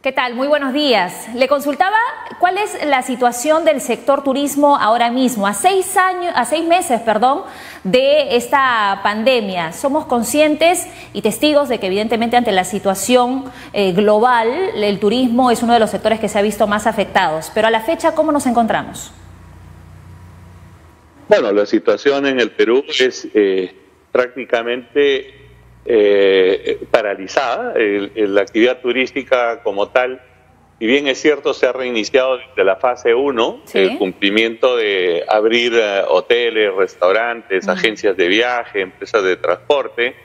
¿Qué tal? Muy buenos días. Le consultaba cuál es la situación del sector turismo ahora mismo, a seis meses, de esta pandemia. Somos conscientes y testigos de que evidentemente ante la situación global, el turismo es uno de los sectores que se ha visto más afectados. Pero a la fecha, ¿cómo nos encontramos? Bueno, la situación en el Perú es prácticamente paralizada. La actividad turística como tal, si bien es cierto, se ha reiniciado desde la fase 1, ¿sí?, el cumplimiento de abrir hoteles, restaurantes, agencias de viaje, empresas de transporte.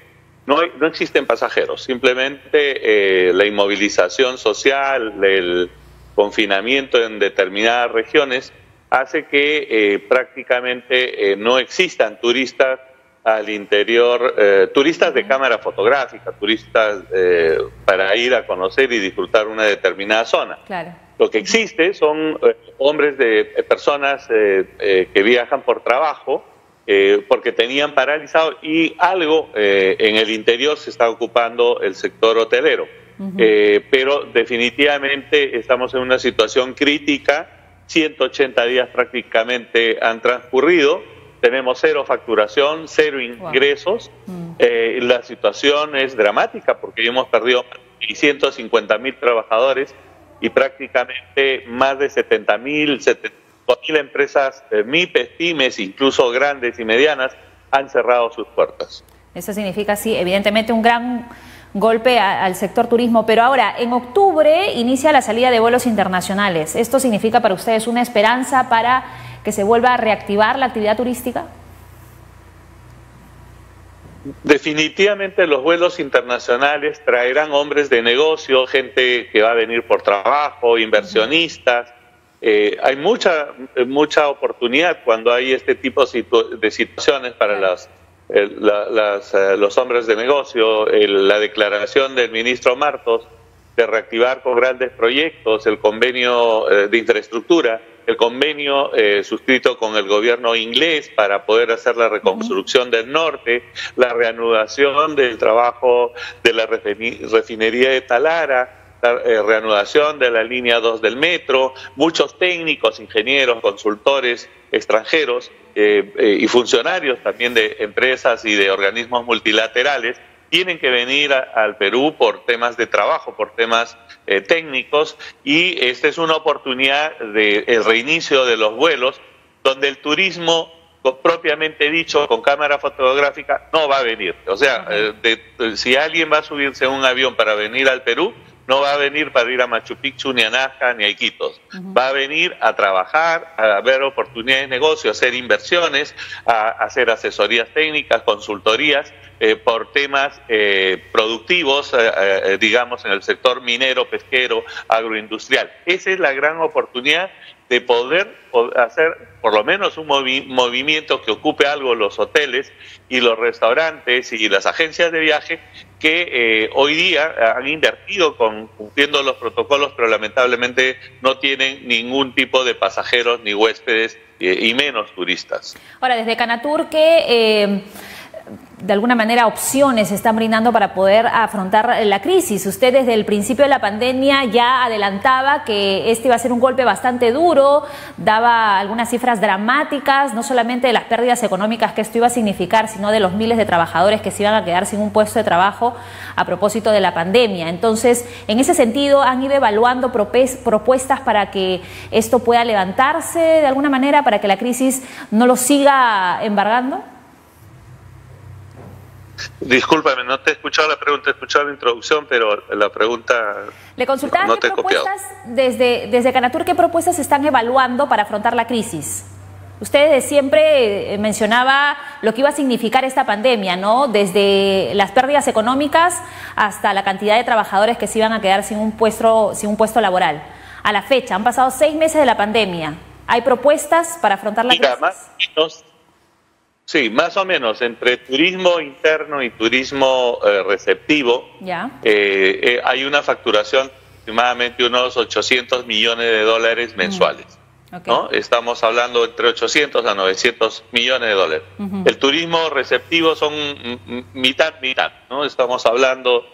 No existen pasajeros, simplemente la inmovilización social, el confinamiento en determinadas regiones hace que prácticamente no existan turistas al interior, turistas de cámara fotográfica, turistas para ir a conocer y disfrutar una determinada zona. Claro. Lo que existe son personas que viajan por trabajo, porque tenían paralizado, y algo en el interior se está ocupando el sector hotelero. Pero definitivamente estamos en una situación crítica. 180 días prácticamente han transcurrido, tenemos cero facturación, cero ingresos. La situación es dramática porque hemos perdido 650.000 trabajadores y prácticamente más de 70.000 empresas, MIPES, pymes, incluso grandes y medianas, han cerrado sus puertas. Eso significa, sí, evidentemente un gran golpe al sector turismo. Pero ahora, en octubre inicia la salida de vuelos internacionales. ¿Esto significa para ustedes una esperanza para que se vuelva a reactivar la actividad turística? Definitivamente los vuelos internacionales traerán hombres de negocio, gente que va a venir por trabajo, inversionistas. Hay mucha oportunidad cuando hay este tipo de situaciones para los hombres de negocio. La declaración del ministro Martos de reactivar con grandes proyectos el convenio de infraestructura, el convenio suscrito con el gobierno inglés para poder hacer la reconstrucción del norte, la reanudación del trabajo de la refinería de Talara, la reanudación de la línea 2 del metro, muchos técnicos, ingenieros, consultores extranjeros y funcionarios también de empresas y de organismos multilaterales tienen que venir al Perú por temas de trabajo, por temas técnicos, y esta es una oportunidad del reinicio de los vuelos, donde el turismo propiamente dicho, con cámara fotográfica, no va a venir. O sea, si alguien va a subirse a un avión para venir al Perú, no va a venir para ir a Machu Picchu, ni a Nazca, ni a Iquitos. Va a venir a trabajar, a ver oportunidades de negocio, a hacer inversiones, a hacer asesorías técnicas, consultorías, por temas productivos, digamos, en el sector minero, pesquero, agroindustrial. Esa es la gran oportunidad de poder hacer por lo menos un movimiento que ocupe algo los hoteles y los restaurantes y las agencias de viaje que hoy día han invertido cumpliendo los protocolos, pero lamentablemente no tienen ningún tipo de pasajeros ni huéspedes y menos turistas. Ahora, desde Canatur, ¿qué de alguna manera opciones se están brindando para poder afrontar la crisis? Usted desde el principio de la pandemia ya adelantaba que este iba a ser un golpe bastante duro, daba algunas cifras dramáticas, no solamente de las pérdidas económicas que esto iba a significar, sino de los miles de trabajadores que se iban a quedar sin un puesto de trabajo a propósito de la pandemia. Entonces, en ese sentido, ¿han ido evaluando propuestas para que esto pueda levantarse de alguna manera, para que la crisis no lo siga embargando? Discúlpame, no te he escuchado la pregunta, he escuchado la introducción, pero la pregunta le consultaba no te he copiado. Desde Canatur, ¿qué propuestas están evaluando para afrontar la crisis? Usted desde siempre mencionaba lo que iba a significar esta pandemia, ¿no? Desde las pérdidas económicas hasta la cantidad de trabajadores que se iban a quedar sin un puesto laboral. A la fecha, han pasado 6 meses de la pandemia. ¿Hay propuestas para afrontar la crisis? Sí, más o menos, entre turismo interno y turismo receptivo, hay una facturación de aproximadamente unos 800 millones de dólares mensuales. ¿No? Estamos hablando entre 800 a 900 millones de dólares. El turismo receptivo son mitad, ¿no? Estamos hablando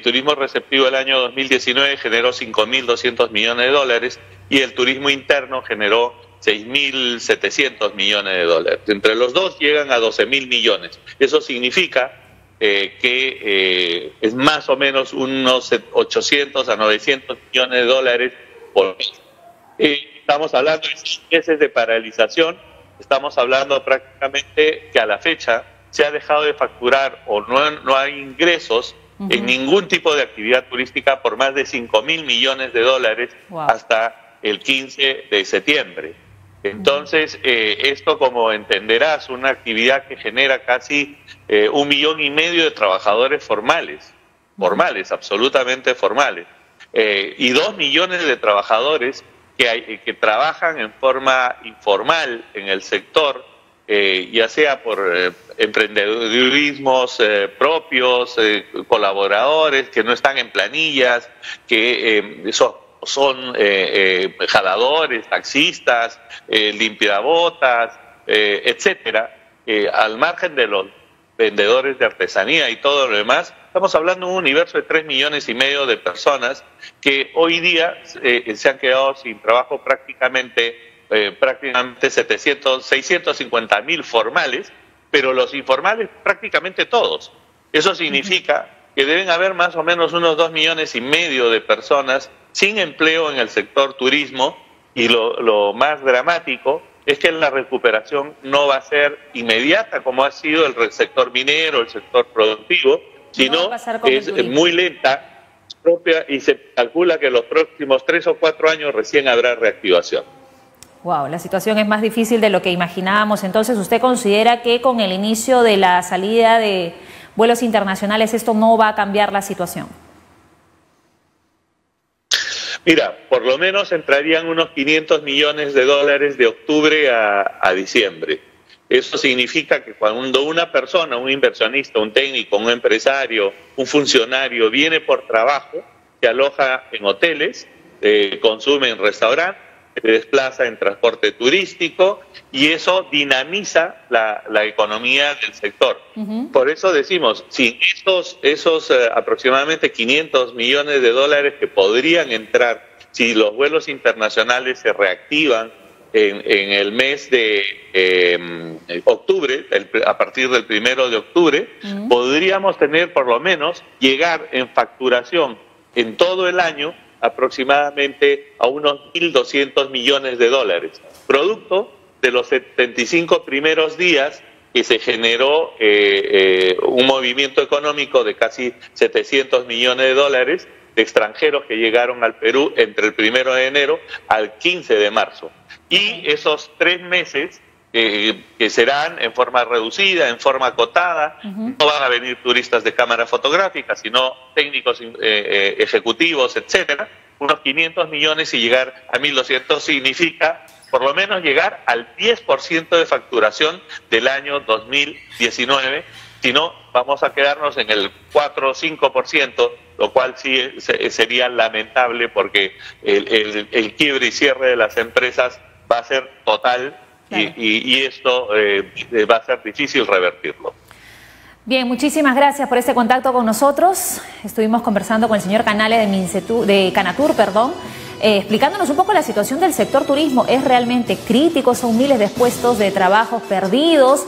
turismo receptivo el año 2019 generó 5.200 millones de dólares y el turismo interno generó 6.700 millones de dólares. Entre los dos llegan a 12.000 millones. Eso significa que es más o menos unos 800 a 900 millones de dólares por mes. Estamos hablando de 6 meses de paralización, estamos hablando prácticamente que a la fecha se ha dejado de facturar o no hay ingresos en ningún tipo de actividad turística por más de 5.000 millones de dólares hasta el 15 de septiembre. Entonces, esto, como entenderás, una actividad que genera casi 1,5 millones de trabajadores formales, absolutamente formales, y 2 millones de trabajadores que trabajan en forma informal en el sector, ya sea por emprendedurismos propios, colaboradores que no están en planillas, que son jaladores, taxistas, limpiabotas, etcétera, al margen de los vendedores de artesanía y todo lo demás. Estamos hablando de un universo de 3,5 millones de personas que hoy día se han quedado sin trabajo prácticamente 650.000 formales, pero los informales prácticamente todos. Eso significa que deben haber más o menos unos 2,5 millones de personas sin empleo en el sector turismo, y lo más dramático es que la recuperación no va a ser inmediata como ha sido el sector minero, el sector productivo, sino que es muy lenta, propia, y se calcula que en los próximos 3 o 4 años recién habrá reactivación. Wow, la situación es más difícil de lo que imaginábamos. Entonces, ¿usted considera que con el inicio de la salida de vuelos internacionales esto no va a cambiar la situación? Mira, por lo menos entrarían unos 500 millones de dólares de octubre a diciembre. Eso significa que cuando una persona, un inversionista, un técnico, un empresario, un funcionario viene por trabajo, se aloja en hoteles, consume en restaurantes, se desplaza en transporte turístico, y eso dinamiza la economía del sector. Por eso decimos, sin esos aproximadamente 500 millones de dólares que podrían entrar si los vuelos internacionales se reactivan en el mes de octubre, a partir del 1 de octubre, podríamos tener por lo menos llegar en facturación en todo el año aproximadamente a unos 1.200 millones de dólares, producto de los 75 primeros días que se generó un movimiento económico de casi 700 millones de dólares de extranjeros que llegaron al Perú entre el 1 de enero al 15 de marzo. Y esos 3 meses que serán en forma reducida, en forma acotada, no van a venir turistas de cámara fotográfica, sino técnicos ejecutivos, etcétera. Unos 500 millones y llegar a 1.200 significa por lo menos llegar al 10% de facturación del año 2019, si no vamos a quedarnos en el 4 o 5%, lo cual sí sería lamentable, porque el quiebre y cierre de las empresas va a ser total. Claro. Y esto va a ser difícil revertirlo. Bien, muchísimas gracias por este contacto con nosotros. Estuvimos conversando con el señor Canales de Canatur, explicándonos un poco la situación del sector turismo. Es realmente crítico, son miles de puestos de trabajo perdidos.